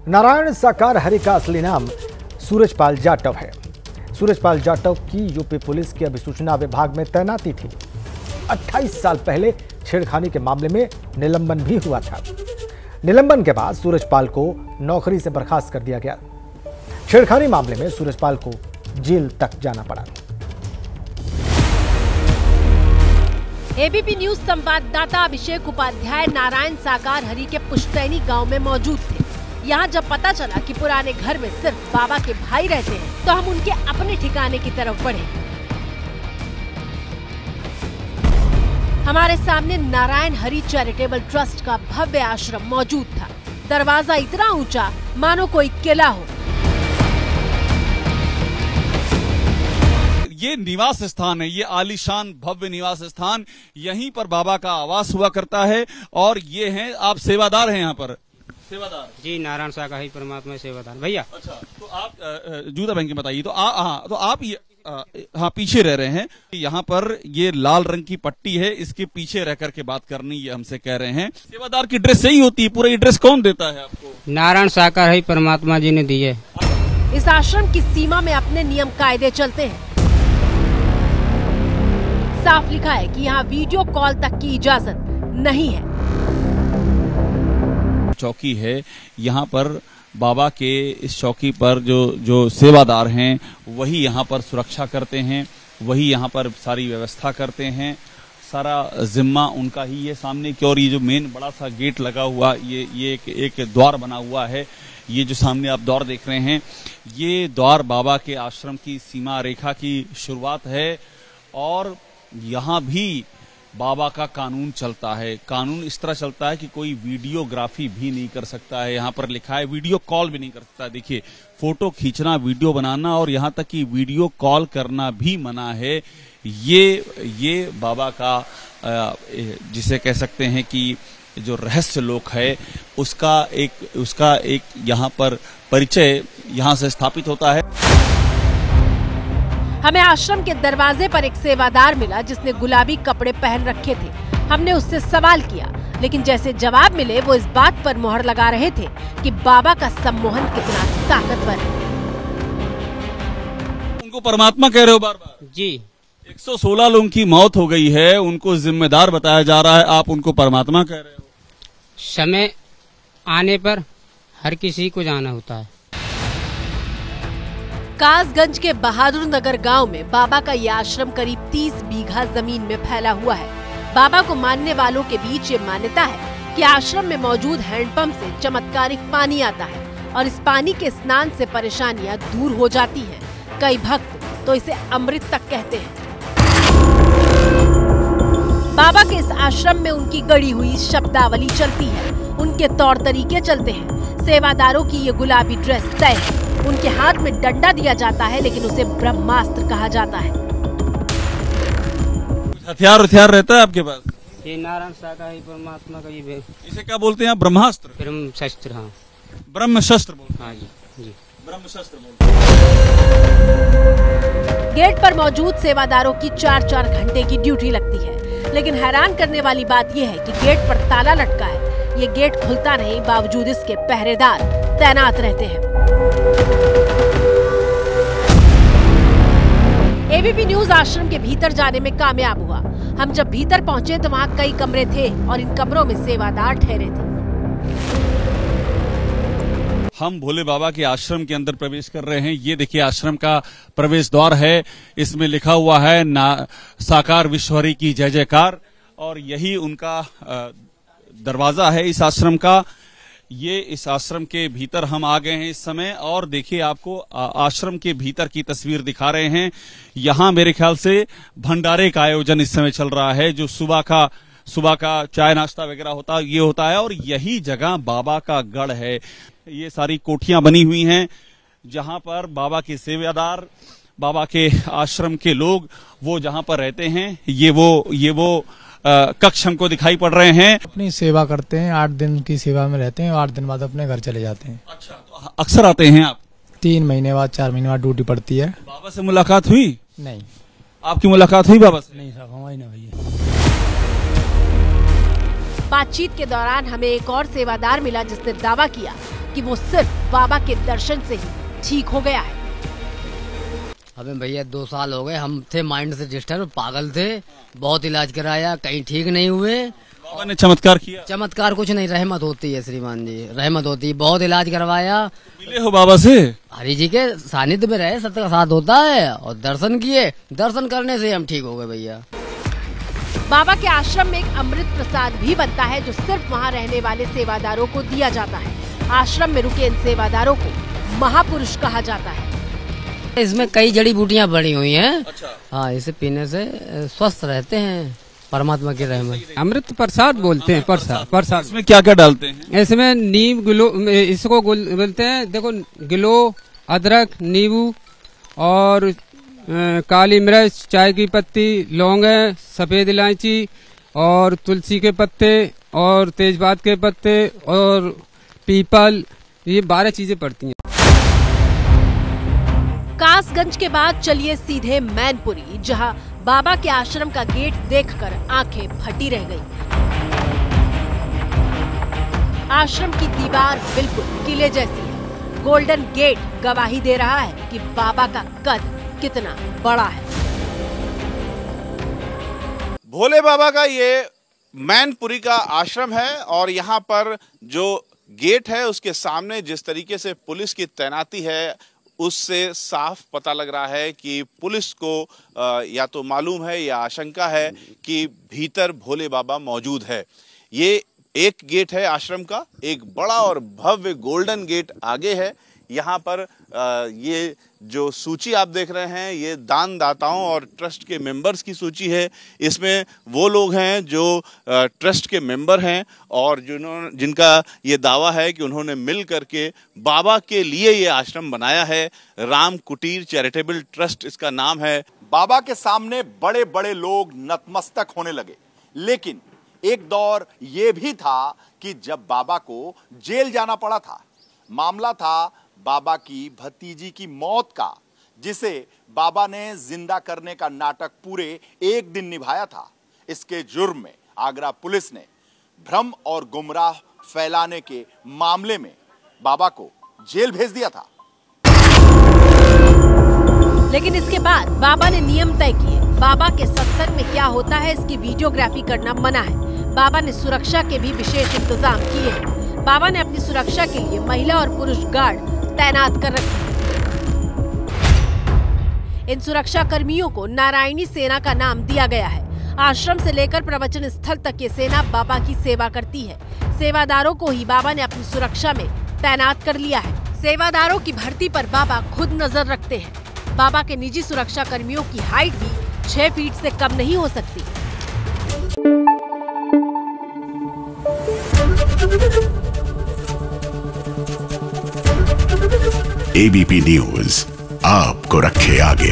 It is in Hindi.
नारायण साकार हरि का असली नाम सूरजपाल जाटव है। सूरजपाल जाटव की यूपी पुलिस की अभिसूचना विभाग में तैनाती थी। 28 साल पहले छेड़खानी के मामले में निलंबन भी हुआ था। निलंबन के बाद सूरजपाल को नौकरी से बर्खास्त कर दिया गया। छेड़खानी मामले में सूरजपाल को जेल तक जाना पड़ा। एबीपी न्यूज संवाददाता अभिषेक उपाध्याय नारायण साकार हरि के पुश्तैनी गांव में मौजूद थे। यहाँ जब पता चला कि पुराने घर में सिर्फ बाबा के भाई रहते हैं, तो हम उनके अपने ठिकाने की तरफ बढ़े। हमारे सामने नारायण हरि चैरिटेबल ट्रस्ट का भव्य आश्रम मौजूद था। दरवाजा इतना ऊंचा मानो कोई किला हो। ये निवास स्थान है, ये आलीशान भव्य निवास स्थान। यहीं पर बाबा का आवास हुआ करता है। और ये हैं, आप सेवादार हैं यहाँ पर? सेवादार जी, नारायण साकार हरि परमात्मा सेवादार भैया। अच्छा, तो आप जूता पहन के बताइए। तो आप हाँ पीछे रह रहे हैं। यहाँ पर ये लाल रंग की पट्टी है, इसके पीछे रह करके बात करनी, ये हमसे कह रहे हैं। सेवादार की ड्रेस सही होती है? पूरा ये ड्रेस कौन देता है आपको? नारायण साकार हरि परमात्मा जी ने दी है। इस आश्रम की सीमा में अपने नियम कायदे चलते हैं। साफ लिखा है कि यहाँ वीडियो कॉल तक की इजाजत नहीं है। चौकी है यहाँ पर। बाबा के इस चौकी पर जो सेवादार हैं वही यहाँ पर सुरक्षा करते हैं, वही यहाँ पर सारी व्यवस्था करते हैं। सारा जिम्मा उनका ही है। सामने की ओर ये जो मेन बड़ा सा गेट लगा हुआ, ये एक द्वार बना हुआ है। ये जो सामने आप द्वार देख रहे हैं, ये द्वार बाबा के आश्रम की सीमा रेखा की शुरुआत है। और यहाँ भी बाबा का कानून चलता है। कानून इस तरह चलता है कि कोई वीडियोग्राफी भी नहीं कर सकता है। यहाँ पर लिखा है वीडियो कॉल भी नहीं कर सकता। देखिए, फोटो खींचना, वीडियो बनाना और यहाँ तक कि वीडियो कॉल करना भी मना है। ये बाबा का जिसे कह सकते हैं कि जो रहस्य लोक है, उसका एक यहाँ पर परिचय यहाँ से स्थापित होता है। हमें आश्रम के दरवाजे पर एक सेवादार मिला जिसने गुलाबी कपड़े पहन रखे थे। हमने उससे सवाल किया, लेकिन जैसे जवाब मिले वो इस बात पर मोहर लगा रहे थे कि बाबा का सम्मोहन कितना ताकतवर है। उनको परमात्मा कह रहे हो बार बार? जी। 116 लोगों की मौत हो गई है, उनको जिम्मेदार बताया जा रहा है, आप उनको परमात्मा कह रहे हो? समय आने पर हर किसी को जाना होता है। कासगंज के बहादुर नगर गांव में बाबा का ये आश्रम करीब 30 बीघा जमीन में फैला हुआ है। बाबा को मानने वालों के बीच ये मान्यता है कि आश्रम में मौजूद हैंडपंप से चमत्कारिक पानी आता है और इस पानी के स्नान से परेशानियां दूर हो जाती हैं। कई भक्त तो इसे अमृत तक कहते हैं। बाबा के इस आश्रम में उनकी गढ़ी हुई शब्दावली चलती है, उनके तौर तरीके चलते हैं। सेवादारों की ये गुलाबी ड्रेस तय है। उनके हाथ में डंडा दिया जाता है, लेकिन उसे ब्रह्मास्त्र कहा जाता है। हथियार रहता है आपके पास? ये नारायण साकार हरि परमात्मा का ये इसे क्या बोलते हैं? ब्रह्मास्त्र? ब्रह्म शस्त्र। हाँ, ब्रह्म शस्त्र बोलते हैं। हाँ जी, ब्रह्म शस्त्र बोलते हैं। गेट पर मौजूद सेवादारों की 4-4 घंटे की ड्यूटी लगती है, लेकिन हैरान करने वाली बात यह है कि गेट पर ताला लटका है। ये गेट खुलता नहीं, बावजूद इसके पहरेदार तैनात रहते हैं। एबीपी न्यूज आश्रम के भीतर जाने में कामयाब हुआ। हम जब भीतर पहुंचे तो वहाँ कई कमरे थे और इन कमरों में सेवादार ठहरे थे। हम भोले बाबा के आश्रम के अंदर प्रवेश कर रहे हैं। ये देखिए आश्रम का प्रवेश द्वार है। इसमें लिखा हुआ है साकार विश्वहरि की जय जयकार, और यही उनका दरवाजा है इस आश्रम का। ये इस आश्रम के भीतर हम आ गए हैं इस समय, और देखिए आपको आश्रम के भीतर की तस्वीर दिखा रहे हैं। यहाँ मेरे ख्याल से भंडारे का आयोजन इस समय चल रहा है। जो सुबह का चाय नाश्ता वगैरह होता है। और यही जगह बाबा का गढ़ है। ये सारी कोठियां बनी हुई हैं जहां पर बाबा के सेवादार, बाबा के आश्रम के लोग वो जहां पर रहते हैं। ये वो कक्ष हमको दिखाई पड़ रहे हैं। अपनी सेवा करते हैं, 8 दिन की सेवा में रहते हैं और 8 दिन बाद अपने घर चले जाते हैं। अच्छा, तो अक्सर आते हैं आप? 3 महीने बाद, 4 महीने बाद ड्यूटी पड़ती है। बाबा से मुलाकात हुई? नहीं। आपकी मुलाकात हुई बाबा से? नहीं साहब, हमारी नहीं हुई है। बातचीत के दौरान हमें एक और सेवादार मिला जिसने दावा किया कि वो सिर्फ बाबा के दर्शन से ही ठीक हो गया है। हमें भैया 2 साल हो गए, हम थे माइंड से डिस्टर्ब, पागल थे, बहुत इलाज कराया, कहीं ठीक नहीं हुए। बाबा ने चमत्कार किया? चमत्कार कुछ नहीं, रहमत होती है श्रीमान जी, रहमत होती है। बहुत इलाज करवाया। मिले हो बाबा से? हरि जी के सानिध्य में रहे, सत्य का साथ होता है, और दर्शन किए, दर्शन करने से हम ठीक हो गए भैया। बाबा के आश्रम में एक अमृत प्रसाद भी बनता है जो सिर्फ वहाँ रहने वाले सेवादारों को दिया जाता है। आश्रम में रुके इन सेवादारों को महापुरुष कहा जाता है। इसमें कई जड़ी बूटियाँ बनी हुई हैं। अच्छा। हाँ, इसे पीने से स्वस्थ रहते हैं, परमात्मा की रहमत। अमृत प्रसाद बोलते हैं। प्रसाद इसमें क्या क्या डालते हैं? इसमें नींब गिलो, इसको बोलते हैं, देखो गिलो, अदरक, नींबू और काली मिर्च, चाय की पत्ती, लौंग, सफेद इलायची और तुलसी के पत्ते और तेजपात के पत्ते और पीपल, ये 12 चीजें पड़ती हैं। कासगंज के बाद चलिए सीधे मैनपुरी, जहां बाबा के आश्रम का गेट देखकर आंखें फटी रह गई। आश्रम की दीवार बिल्कुल किले जैसी है। गोल्डन गेट गवाही दे रहा है कि बाबा का कद कितना बड़ा है। भोले बाबा का ये मैनपुरी का आश्रम है और यहाँ पर जो गेट है उसके सामने जिस तरीके से पुलिस की तैनाती है उससे साफ पता लग रहा है कि पुलिस को या तो मालूम है या आशंका है कि भीतर भोले बाबा मौजूद है। ये एक गेट है आश्रम का, एक बड़ा और भव्य गोल्डन गेट आगे है। यहाँ पर ये जो सूची आप देख रहे हैं ये दान दाताओं और ट्रस्ट के मेंबर्स की सूची है। इसमें वो लोग हैं जो ट्रस्ट के मेंबर हैं और जिनका ये दावा है कि उन्होंने मिल करके बाबा के लिए ये आश्रम बनाया है। राम कुटीर चैरिटेबल ट्रस्ट इसका नाम है। बाबा के सामने बड़े बड़े लोग नतमस्तक होने लगे, लेकिन एक दौर ये भी था कि जब बाबा को जेल जाना पड़ा था। मामला था बाबा की भतीजी की मौत का, जिसे बाबा ने जिंदा करने का नाटक पूरे 1 दिन निभाया था। इसके जुर्म में आगरा पुलिस ने भ्रम और गुमराह फैलाने के मामले में बाबा को जेल भेज दिया था। लेकिन इसके बाद बाबा ने नियम तय किए। बाबा के सत्संग में क्या होता है इसकी वीडियोग्राफी करना मना है। बाबा ने सुरक्षा के भी विशेष इंतजाम किए हैं। बाबा ने अपनी सुरक्षा के लिए महिला और पुरुष गार्ड तैनात कर रखे। इन सुरक्षा कर्मियों को नारायणी सेना का नाम दिया गया है। आश्रम से लेकर प्रवचन स्थल तक ये सेना बाबा की सेवा करती है। सेवादारों को ही बाबा ने अपनी सुरक्षा में तैनात कर लिया है। सेवादारों की भर्ती पर बाबा खुद नजर रखते हैं। बाबा के निजी सुरक्षा कर्मियों की हाइट भी 6 फीट से कम नहीं हो सकती। एबीपी न्यूज आपको रखे आगे।